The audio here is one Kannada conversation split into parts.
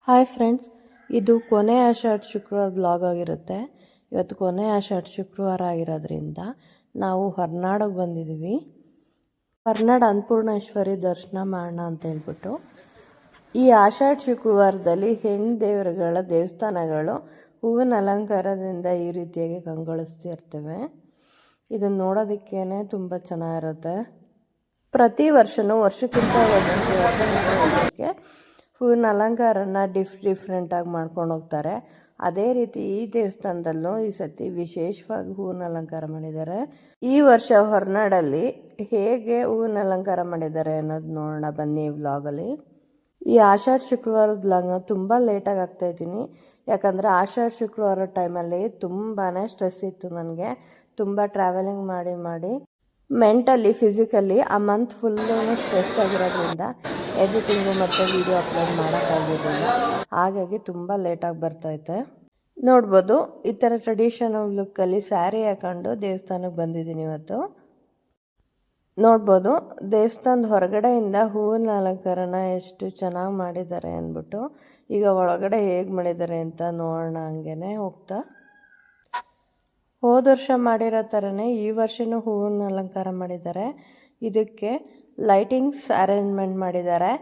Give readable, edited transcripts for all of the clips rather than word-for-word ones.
ಹಾಯ್ ಫ್ರೆಂಡ್ಸ್, ಇದು ಕೊನೆ ಆಷಾಢ ಶುಕ್ರವಾರ ಬ್ಲಾಗ್ ಆಗಿರುತ್ತೆ. ಇವತ್ತು ಕೊನೆ ಆಷಾಢ ಶುಕ್ರವಾರ ಆಗಿರೋದ್ರಿಂದ ನಾವು ಹೊರನಾಡಿಗೆ ಬಂದಿದ್ದೀವಿ. ಹೊರನಾಡು ಅನ್ನಪೂರ್ಣೇಶ್ವರಿ ದರ್ಶನ ಮಾಡೋಣ ಅಂತ ಹೇಳ್ಬಿಟ್ಟು. ಈ ಆಷಾಢ ಶುಕ್ರವಾರದಲ್ಲಿ ಹೆಣ್ಣು ದೇವರುಗಳ ದೇವಸ್ಥಾನಗಳು ಹೂವಿನ ಅಲಂಕಾರದಿಂದ ಈ ರೀತಿಯಾಗಿ ಕಂಗೊಳಿಸ್ತಿರ್ತವೆ. ಇದನ್ನು ನೋಡೋದಕ್ಕೇ ತುಂಬ ಚೆನ್ನಾಗಿರುತ್ತೆ. ಪ್ರತಿ ವರ್ಷವೂ ವರ್ಷಕ್ಕಿಂತ ವರ್ಷಕ್ಕೆ ಹೂವಿನ ಅಲಂಕಾರನ ಡಿಫ್ರೆಂಟಾಗಿ ಮಾಡ್ಕೊಂಡು ಹೋಗ್ತಾರೆ. ಅದೇ ರೀತಿ ಈ ದೇವಸ್ಥಾನದಲ್ಲೂ ಈ ಸತಿ ವಿಶೇಷವಾಗಿ ಹೂವಿನ ಅಲಂಕಾರ ಮಾಡಿದ್ದಾರೆ. ಈ ವರ್ಷ ಹೊರನಾಡಲ್ಲಿ ಹೇಗೆ ಹೂವಿನ ಅಲಂಕಾರ ಮಾಡಿದ್ದಾರೆ ಅನ್ನೋದು ನೋಡೋಣ ಬನ್ನಿ ವ್ಲಾಗಲ್ಲಿ. ಈ ಆಷಾಢ ಶುಕ್ರವಾರದ ವ್ಲಾಗ್ನ ತುಂಬ ಲೇಟಾಗಿ ಹಾಕ್ತಾಯಿದ್ದೀನಿ. ಯಾಕಂದರೆ ಆಷಾಢ ಶುಕ್ರವಾರ ಟೈಮಲ್ಲಿ ತುಂಬಾ ಸ್ಟ್ರೆಸ್ ಇತ್ತು ನನಗೆ. ತುಂಬ ಟ್ರಾವೆಲಿಂಗ್ ಮಾಡಿ ಮೆಂಟಲಿ ಫಿಸಿಕಲಿ ಆ ಮಂತ್ ಫುಲ್ಲು ಸ್ಟ್ರೆಸ್ ಆಗಿರೋದ್ರಿಂದ ಎಡಿಟಿಂಗು ಮತ್ತು ವೀಡಿಯೋ ಅಪ್ಲೋಡ್ ಮಾಡೋಕ್ಕಾಗಿರಲಿಲ್ಲ. ಹಾಗಾಗಿ ತುಂಬ ಲೇಟಾಗಿ ಬರ್ತೈತೆ. ನೋಡ್ಬೋದು, ಈ ಥರ ಟ್ರೆಡಿಷನಲ್ ಲುಕ್ಕಲ್ಲಿ ಸ್ಯಾರಿ ಹಾಕೊಂಡು ದೇವಸ್ಥಾನಕ್ಕೆ ಬಂದಿದ್ದೀನಿ ಇವತ್ತು. ನೋಡ್ಬೋದು, ದೇವಸ್ಥಾನದ ಹೊರಗಡೆಯಿಂದ ಹೂವಿನ ಅಲಂಕಾರನ ಎಷ್ಟು ಚೆನ್ನಾಗಿ ಮಾಡಿದ್ದಾರೆ ಅಂದ್ಬಿಟ್ಟು. ಈಗ ಒಳಗಡೆ ಹೇಗೆ ಮಾಡಿದ್ದಾರೆ ಅಂತ ನೋಡೋಣ. ಹಂಗೇ ಹೋಗ್ತಾ ಹೋದ ವರ್ಷ ಮಾಡಿರೋ ಥರನೇ ಈ ವರ್ಷವೂ ಹೂವಿನ ಅಲಂಕಾರ ಮಾಡಿದ್ದಾರೆ. ಇದಕ್ಕೆ ಲೈಟಿಂಗ್ಸ್ ಅರೇಂಜ್ಮೆಂಟ್ ಮಾಡಿದ್ದಾರೆ.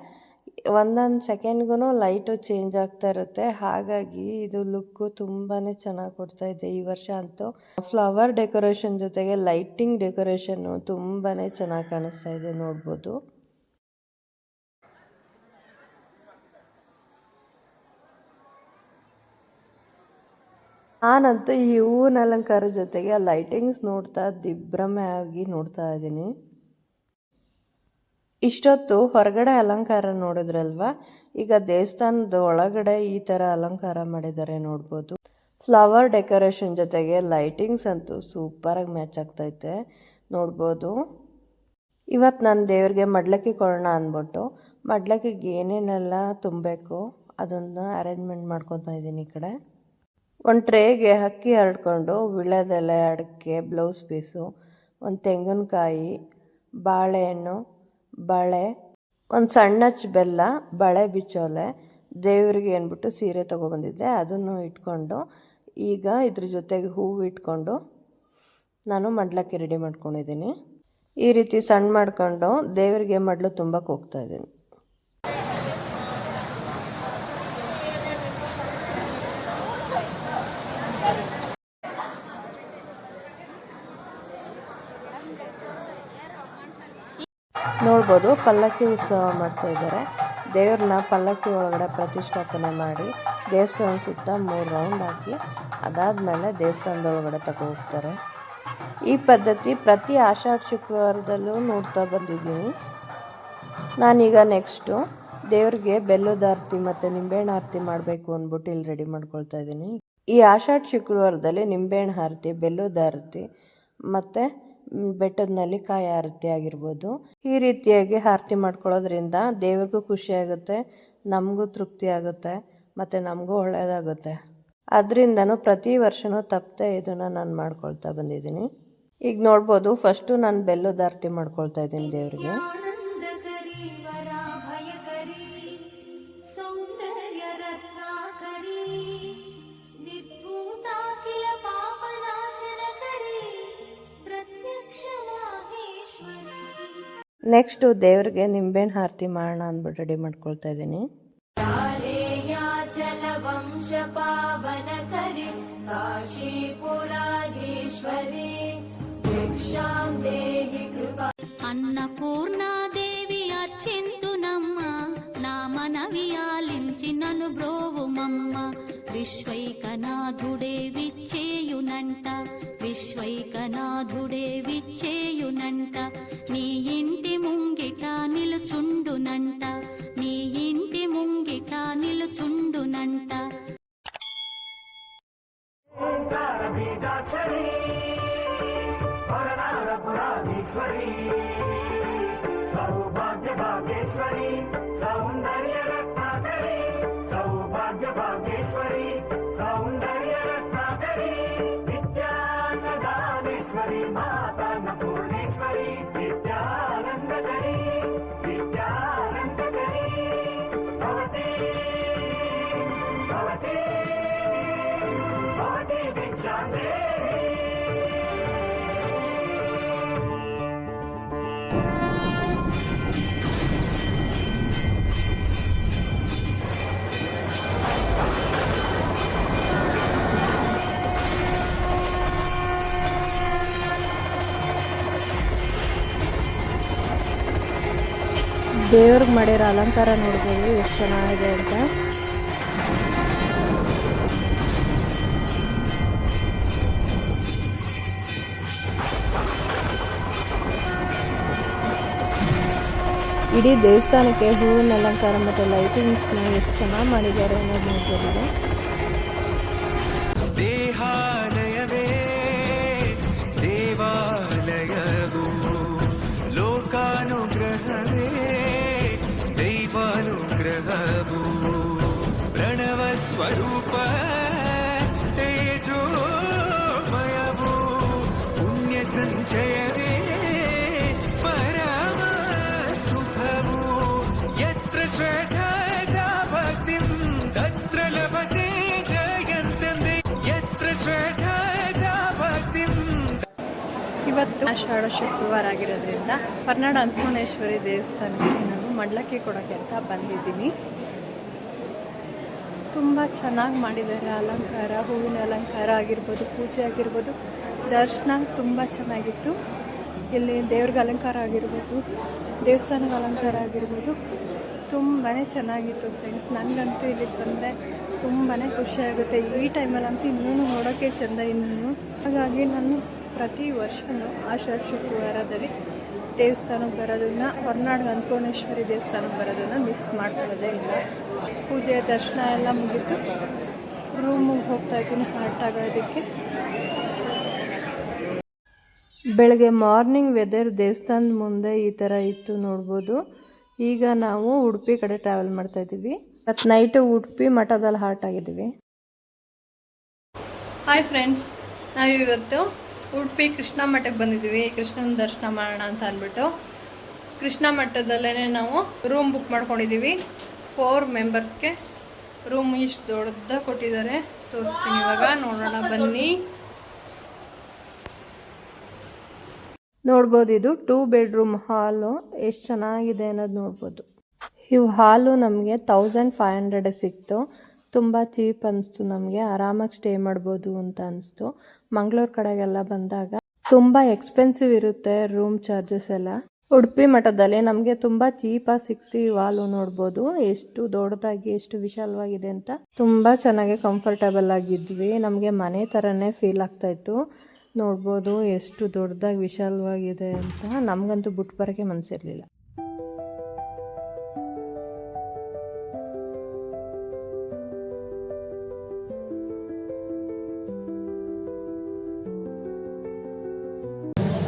ಒಂದೊಂದು ಸೆಕೆಂಡ್ಗೂ ಲೈಟು ಚೇಂಜ್ ಆಗ್ತಾ ಇರುತ್ತೆ. ಹಾಗಾಗಿ ಇದು ಲುಕ್ಕು ತುಂಬಾ ಚೆನ್ನಾಗಿ ಕೊಡ್ತಾ ಇದೆ. ಈ ವರ್ಷ ಅಂತೂ ಫ್ಲವರ್ ಡೆಕೋರೇಷನ್ ಜೊತೆಗೆ ಲೈಟಿಂಗ್ ಡೆಕೋರೇಷನ್ನು ತುಂಬಾ ಚೆನ್ನಾಗಿ ಕಾಣಿಸ್ತಾ ಇದೆ. ನೋಡ್ಬೋದು, ನಾನಂತೂ ಈ ಹೂವಿನ ಅಲಂಕಾರ ಜೊತೆಗೆ ಲೈಟಿಂಗ್ಸ್ ನೋಡ್ತಾ ದಿಗ್ಭ್ರಮೆ ಆಗಿ ನೋಡ್ತಾ ಇದ್ದೀನಿ. ಇಷ್ಟೊತ್ತು ಹೊರಗಡೆ ಅಲಂಕಾರ ನೋಡಿದ್ರಲ್ವ, ಈಗ ದೇವಸ್ಥಾನದ ಒಳಗಡೆ ಈ ಥರ ಅಲಂಕಾರ ಮಾಡಿದ್ದಾರೆ. ನೋಡ್ಬೋದು, ಫ್ಲವರ್ ಡೆಕೋರೇಷನ್ ಜೊತೆಗೆ ಲೈಟಿಂಗ್ಸ್ ಅಂತೂ ಸೂಪರಾಗಿ ಮ್ಯಾಚ್ ಆಗ್ತೈತೆ. ನೋಡ್ಬೋದು, ಇವತ್ತು ನಾನು ದೇವ್ರಿಗೆ ಮಡ್ಲಕ್ಕಿ ಕೊಡೋಣ ಅಂದ್ಬಿಟ್ಟು ಮಡ್ಲಕ್ಕಿಗೆ ಏನೇನೆಲ್ಲ ತುಂಬಬೇಕು ಅದನ್ನು ಅರೇಂಜ್ಮೆಂಟ್ ಮಾಡ್ಕೊತಾ ಇದ್ದೀನಿ. ಈ ಕಡೆ ಒಂದು ಟ್ರೇಗೆ ಅಕ್ಕಿ ಹರಡ್ಕೊಂಡು ವಿಳ್ಯದೆಲೆ, ಅಡಿಕೆ, ಬ್ಲೌಸ್ ಪೀಸು, ಒಂದು ತೆಂಗಿನಕಾಯಿ, ಬಾಳೆಹಣ್ಣು, ಬಳೆ, ಒಂದು ಸಣ್ಣ ಬೆಲ್ಲ, ಬಳೆ ಬಿಚ್ಚೋಲೆ, ದೇವರಿಗೆ ಅಂದ್ಬಿಟ್ಟು ಸೀರೆ ತೊಗೊಬಂದಿದ್ದೆ ಅದನ್ನು ಇಟ್ಕೊಂಡು ಈಗ ಇದ್ರ ಜೊತೆಗೆ ಹೂವು ಇಟ್ಕೊಂಡು ನಾನು ಮಡ್ಲಕ್ಕಿ ರೆಡಿ ಮಾಡ್ಕೊಂಡಿದ್ದೀನಿ. ಈ ರೀತಿ ಸಣ್ಣ ಮಾಡ್ಕೊಂಡು ದೇವರಿಗೆ ಮಡ್ಲು ತುಂಬಕ್ಕೆ ಹೋಗ್ತಾಯಿದ್ದೀನಿ. ನೋಡ್ಬೋದು, ಪಲ್ಲಕ್ಕಿ ಉತ್ಸವ ಮಾಡ್ತಾ ಇದ್ದಾರೆ. ದೇವ್ರನ್ನ ಪಲ್ಲಕ್ಕಿ ಒಳಗಡೆ ಪ್ರತಿಷ್ಠಾಪನೆ ಮಾಡಿ ದೇವಸ್ಥಾನ ಸುತ್ತ 3 ರೌಂಡ್ ಹಾಕಿ ಅದಾದಮೇಲೆ ದೇವಸ್ಥಾನದೊಳಗಡೆ ಹೋಗ್ತಾರೆ. ಈ ಪದ್ಧತಿ ಪ್ರತಿ ಆಷಾಢ ಶುಕ್ರವಾರದಲ್ಲೂ ನೋಡ್ತಾ ಬಂದಿದ್ದೀನಿ. ನಾನೀಗ ನೆಕ್ಸ್ಟು ದೇವ್ರಿಗೆ ಬೆಲ್ಲದ ಆರತಿ ಮತ್ತು ನಿಂಬೆಹಣ್ಣು ಆರತಿ ಮಾಡಬೇಕು ಅಂದ್ಬಿಟ್ಟು ಇಲ್ಲಿ ರೆಡಿ ಮಾಡ್ಕೊಳ್ತಾ ಇದ್ದೀನಿ. ಈ ಆಷಾಢ ಶುಕ್ರವಾರದಲ್ಲಿ ನಿಂಬೆಹಣ್ಣು ಆರತಿ, ಬೆಲ್ಲದ ಆರತಿ ಮತ್ತು ಬೆಟ್ಟದ ನೆಲ್ಲಿಕಾಯಿ ಆರತಿ ಆಗಿರ್ಬೋದು. ಈ ರೀತಿಯಾಗಿ ಆರತಿ ಮಾಡ್ಕೊಳ್ಳೋದ್ರಿಂದ ದೇವ್ರಿಗೂ ಖುಷಿಯಾಗುತ್ತೆ, ನಮಗೂ ತೃಪ್ತಿ ಆಗುತ್ತೆ ಮತ್ತು ನಮಗೂ ಒಳ್ಳೆಯದಾಗುತ್ತೆ. ಅದರಿಂದನೂ ಪ್ರತಿ ವರ್ಷವೂ ತಪ್ಪದೆ ಇದನ್ನು ನಾನು ಮಾಡ್ಕೊಳ್ತಾ ಬಂದಿದ್ದೀನಿ. ಈಗ ನೋಡ್ಬೋದು, ಫಸ್ಟು ನಾನು ಬೆಲ್ಲದ ಆರತಿ ಮಾಡ್ಕೊಳ್ತಾ ಇದ್ದೀನಿ ದೇವರಿಗೆ. ನೆಕ್ಸ್ಟು ದೇವ್ರಿಗೆ ನಿಂಬೆಹಣ್ಣು ಆರತಿ ಮಾಡೋಣ ಅಂದ್ಬಿಟ್ಟು ರೆಡಿ ಮಾಡ್ಕೊಳ್ತಾ ಇದ್ದೀನಿ. ಅನ್ನಪೂರ್ಣಾ దేవి అర్చింతు నమ్మ నా మనవియాలించి నన్ను బ్రోవుమమ్మ. విశ్వైకనాథుడే విచ్చేయునంట, విశ్వైకనాథుడే విచ్చేయునంట. నీ ఇంటి ముంగిట నిలుచుండునంట, నీ ఇంటి ముంగిట నిలుచుండునంట. సౌభాగ్య భాగ్యేశ్వరి, సౌందర్య రత్నాకరి, సౌభాగ్య భాగ్యేశ్వరి, సౌందర్య రత్నాకరి, విద్యాన్నదానేశ్వరి, మాతా పూర్ణేశ్వరి, విద్యానందకరి, విద్యానందకరి భవతి ದೇವ್ರಿಗೆ ಮಾಡಿರೋ ಅಲಂಕಾರ ನೋಡ್ಬೋದು ಎಷ್ಟು ಚೆನ್ನಾಗಿದೆ ಅಂತ. ಇಡೀ ದೇವಸ್ಥಾನಕ್ಕೆ ಹೂವಿನ ಅಲಂಕಾರ ಮತ್ತು ಲೈಟಿಂಗ್ಸ್ನ ಎಷ್ಟು ಚೆನ್ನಾಗಿ ಮಾಡಿದ್ದಾರೆ ಅನ್ನೋದು ನೋಡ್ಬೋದು. ದೇಹಾಲಯವೇ ದೇವಾಲಯವು, ಲೋಕಾನುಗ್ರಹವೇ ದೈವಾನುಗ್ರಹವು, ಪ್ರಣವ ಸ್ವರೂಪ ತೇಜೋಮಯವು, ಪುಣ್ಯ ಸಂಚಯವೇ ಪರಮ ಸುಖವು, ಯತ್ರ ಶ್ರದ್ಧಾ ಭಕ್ತಿಂ ತತ್ರ ಲಭತೆ ಜಯಂತಂದೆ, ಯತ್ರ ಶ್ರದ್ಧಾ ಭಕ್ತಿಂ. ಇವತ್ತು ಆಷಾಢ ಶುಕ್ರವಾರ ಆಗಿರೋದ್ರಿಂದ ಹೊರನಾಡು ಅನ್ನಪೂರ್ಣೇಶ್ವರಿ ದೇವಸ್ಥಾನಕ್ಕೆ ನಾನು ಮಂಡಲಕ್ಕಿ ಕೊಡೋಕ್ಕೆ ಅಂತ ಬಂದಿದ್ದೀನಿ. ತುಂಬ ಚೆನ್ನಾಗಿ ಮಾಡಿದ್ದಾರೆ ಅಲಂಕಾರ, ಹೂವಿನ ಅಲಂಕಾರ ಆಗಿರ್ಬೋದು, ಪೂಜೆ ಆಗಿರ್ಬೋದು, ದರ್ಶನ ತುಂಬ ಚೆನ್ನಾಗಿತ್ತು. ಇಲ್ಲಿ ದೇವ್ರಿಗೆ ಅಲಂಕಾರ ಆಗಿರ್ಬೋದು, ದೇವಸ್ಥಾನದ ಅಲಂಕಾರ ಆಗಿರ್ಬೋದು, ತುಂಬಾ ಚೆನ್ನಾಗಿತ್ತು ಫ್ರೆಂಡ್ಸ್. ನನಗಂತೂ ಇಲ್ಲಿಗೆ ಬಂದರೆ ತುಂಬಾ ಖುಷಿಯಾಗುತ್ತೆ. ಈ ಟೈಮಲ್ಲಂತೂ ಇನ್ನೂ ನೋಡೋಕ್ಕೆ ಚೆಂದ ಇನ್ನೂ. ಹಾಗಾಗಿ ನಾನು ಪ್ರತಿ ವರ್ಷವೂ ಆಷಾಢ ಶುಕ್ರವಾರದಲ್ಲಿ ದೇವಸ್ಥಾನಕ್ಕೆ ಬರೋದನ್ನು, ಹೊರನಾಡು ಅನ್ನಪೂರ್ಣೇಶ್ವರಿ ದೇವಸ್ಥಾನಕ್ಕೆ ಬರೋದನ್ನು ಮಿಸ್ ಮಾಡ್ಕೊಳ್ಳೋದೇ ಇಲ್ಲ. ಪೂಜೆ ದರ್ಶನ ಎಲ್ಲ ಮುಗಿತು, ರೂಮಿಗೆ ಹೋಗ್ತಾ ಇದ್ದೀನಿ ಹಾಲ್ಟ್ ಆಗೋದಕ್ಕೆ. ಬೆಳಗ್ಗೆ ಮಾರ್ನಿಂಗ್ ವೆದರ್ ದೇವಸ್ಥಾನದ ಮುಂದೆ ಈ ಥರ ಇತ್ತು ನೋಡ್ಬೋದು. ಈಗ ನಾವು ಉಡುಪಿ ಕಡೆ ಟ್ರಾವೆಲ್ ಮಾಡ್ತಾಯಿದ್ದೀವಿ. ಇವತ್ತು ನೈಟು ಉಡುಪಿ ಮಠದಲ್ಲಿ ಹಾಲ್ಟ್ ಆಗಿದ್ದೀವಿ. ಹಾಯ್ ಫ್ರೆಂಡ್ಸ್, ನಾವಿವತ್ತು ಉಡುಪಿ ಕೃಷ್ಣ ಮಠಕ್ಕೆ ಬಂದಿದ್ದೀವಿ. ಕೃಷ್ಣನ ದರ್ಶನ ಮಾಡೋಣ ಅಂತ ಅಂದ್ಬಿಟ್ಟು ಕೃಷ್ಣ ಮಠದಲ್ಲೇ ನಾವು ರೂಮ್ ಬುಕ್ ಮಾಡ್ಕೊಂಡಿದ್ದೀವಿ. 4 ಮೆಂಬರ್ಸ್ಗೆ ರೂಮ್ ಇಷ್ಟು ದೊಡ್ಡದಾಗಿ ಕೊಟ್ಟಿದ್ದಾರೆ. ತೋರಿಸ್ತೀನಿ ಇವಾಗ, ನೋಡೋಣ ಬನ್ನಿ. ನೋಡ್ಬೋದು, ಇದು 2 ಬೆಡ್ರೂಮ್ ಹಾಲು ಎಷ್ಟು ಚೆನ್ನಾಗಿದೆ ಅನ್ನೋದು ನೋಡ್ಬೋದು. ಇವು ಹಾಲು ನಮಗೆ 1500 ಸಿಕ್ತು. ತುಂಬ ಚೀಪ್ ಅನಿಸ್ತು ನಮಗೆ, ಆರಾಮಾಗಿ ಸ್ಟೇ ಮಾಡ್ಬೋದು ಅಂತ ಅನಿಸ್ತು. ಮಂಗಳೂರು ಕಡೆಗೆಲ್ಲ ಬಂದಾಗ ತುಂಬ ಎಕ್ಸ್ಪೆನ್ಸಿವ್ ಇರುತ್ತೆ ರೂಮ್ ಚಾರ್ಜಸ್ ಎಲ್ಲ. ಉಡುಪಿ ಮಠದಲ್ಲಿ ನಮಗೆ ತುಂಬ ಚೀಪಾಗಿ ಸಿಕ್ತು. ಈ ಹಾಲು ನೋಡ್ಬೋದು ಎಷ್ಟು ದೊಡ್ಡದಾಗಿ ಎಷ್ಟು ವಿಶಾಲವಾಗಿದೆ ಅಂತ. ತುಂಬ ಚೆನ್ನಾಗಿ ಕಂಫರ್ಟಬಲ್ ಆಗಿದ್ವಿ. ನಮಗೆ ಮನೆ ಥರನೇ ಫೀಲ್ ಆಗ್ತಾಯಿತ್ತು. ನೋಡ್ಬೋದು ಎಷ್ಟು ದೊಡ್ಡದಾಗಿ ವಿಶಾಲವಾಗಿದೆ ಅಂತ. ನಮಗಂತೂ ಬಿಟ್ಟು ಬರೋಕ್ಕೆ ಮನಸ್ಸಿರಲಿಲ್ಲ.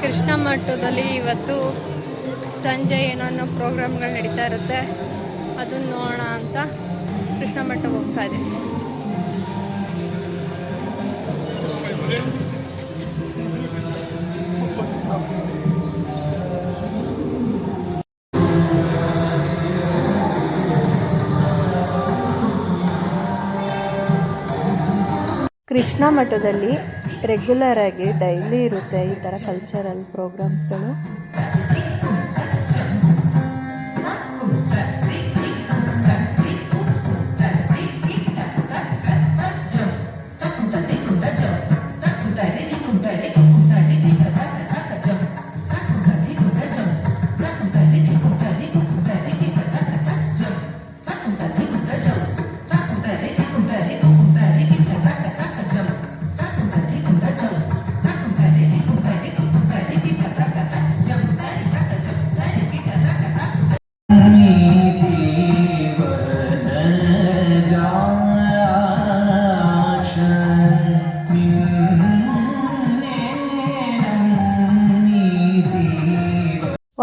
ಕೃಷ್ಣ ಮಠದಲ್ಲಿ ಇವತ್ತು ಸಂಜೆ ಏನೋ ಪ್ರೋಗ್ರಾಮ್ಗಳು ನಡೀತಾ ಇರುತ್ತೆ, ಅದನ್ನು ನೋಡೋಣ ಅಂತ ಕೃಷ್ಣ ಮಠಕ್ಕೆ ಹೋಗ್ತಾ ಇದ್ದೀವಿ. ಕೃಷ್ಣ ಮಠದಲ್ಲಿ ರೆಗ್ಯುಲರ್ ಆಗಿ ಡೈಲಿ ಇರುತ್ತೆ ಈ ಥರ ಕಲ್ಚರಲ್ ಪ್ರೋಗ್ರಾಮ್ಸ್ಗಳು.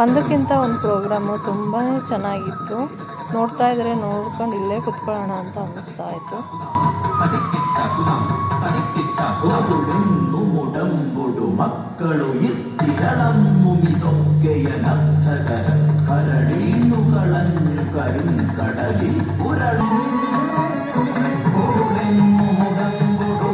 ಒಂದಕ್ಕಿಂತ ಒಂದು ಪ್ರೋಗ್ರಾಮು ತುಂಬಾ ಚೆನ್ನಾಗಿತ್ತು. ನೋಡ್ತಾ ಇದ್ರೆ ನೋಡ್ಕೊಂಡು ಇಲ್ಲೇ ಕುತ್ಕೊಳ್ಳೋಣ ಅಂತ ಅನ್ನಿಸ್ತಾ ಇತ್ತು. ಮಕ್ಕಳು ಇತ್ತಿರಳಮ್ಮುಮಿದೊಕ್ಕೆಯ ನರ್ತಕರ ಕರಡೀನುಗಳನ್ನು ಕಡಲಿ ಉರಳು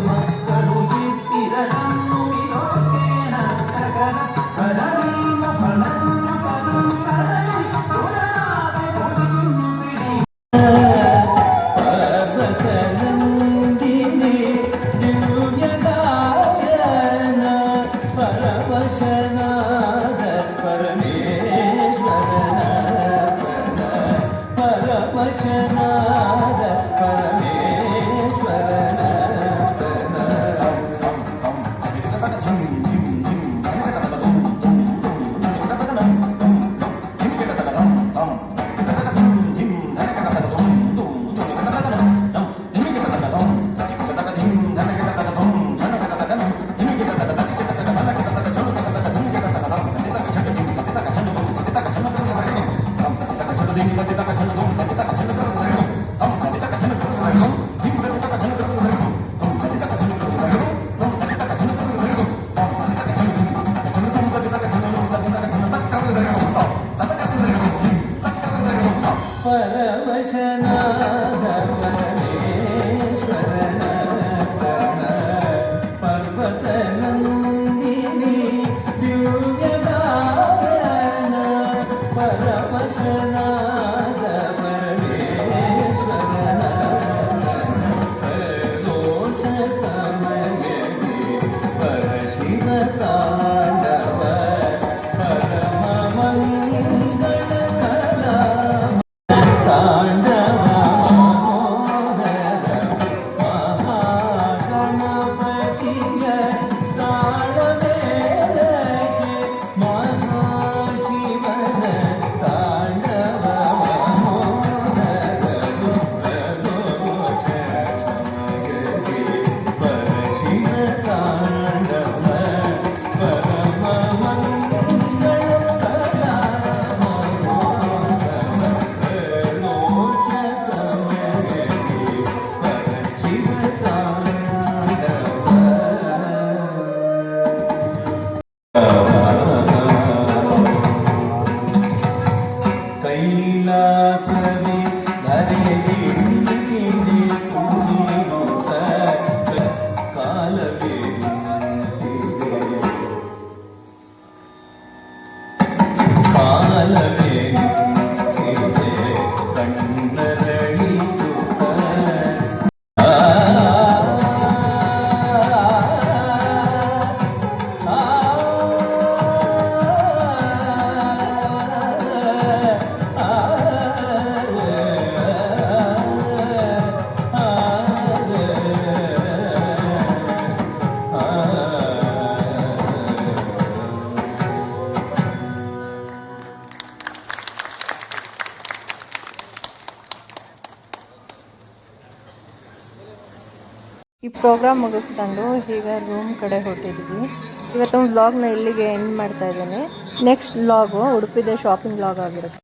ಮಕ್ಕಳು ಇತ್ತಿರಳಮ್ಮುಮಿದೊಕ್ಕೆಯ ನರ್ತಕರ ಕರಡೀನು ಕಳನ್ನು ಕರು ಕಡಲಿ ಪರಮಶನಾದ ಪರಮೇಶ್ವರನ ಪರವಶನಾದ ಪರಮೇಶ್ವರನ ಪರವಶನಾದ ಪರಮೇಶ್ವರನ ಪರ್ವತ ನಂದಿನಿ ದಿವ್ಯದಾಯನ ಪರವಶನಾದ ಪರಮೇಶ್ವರನ ದೋಷ ಸಮಯದಿ ಪರಶಿವ ತಾಂಡವ ಪರಮ ಮಂಗಳ ಕಲಾ ತಾಂಡವ ಮನೋಹರ ಮಹಾಗಣಪತಿಯ ತಾಳಮೇಳಗೆ ಮಹಾಶಿವನ ತಾಂಡವ ಮನೋಹರ ದುಃಖದೋಷ ಸಮಯದಿ ಪರಶಿವ ತಾಂಡವ ಪರಮ ಮಂಗಳ ಕಲಾ ಕೈಲಾಸವೇ ಧರೆಯಲ್ಲಿ ಕುಣಿಯುತ್ತ ಕಾಲವೇ ನಿಂತಿದೆ ಕಾಲವೇ ನಿಂತಿದೆ ಕಣ್ಣರಳಿಸುತ್ತ ಈ ಪ್ರೋಗ್ರಾಮ್ ಮುಗಿಸ್ಕೊಂಡು ಈಗ ರೂಮ್ ಕಡೆ ಹೊರಟಿದ್ವಿ. ಇವತ್ತೊಂದು ವ್ಲಾಗ್ನ ಇಲ್ಲಿಗೆ ಎಂಡ್ ಮಾಡ್ತಾ ಇದ್ದೀನಿ. ನೆಕ್ಸ್ಟ್ ವ್ಲಾಗು ಉಡುಪಿದೆ ಶಾಪಿಂಗ್ ವ್ಲಾಗ್ ಆಗಿರುತ್ತೆ.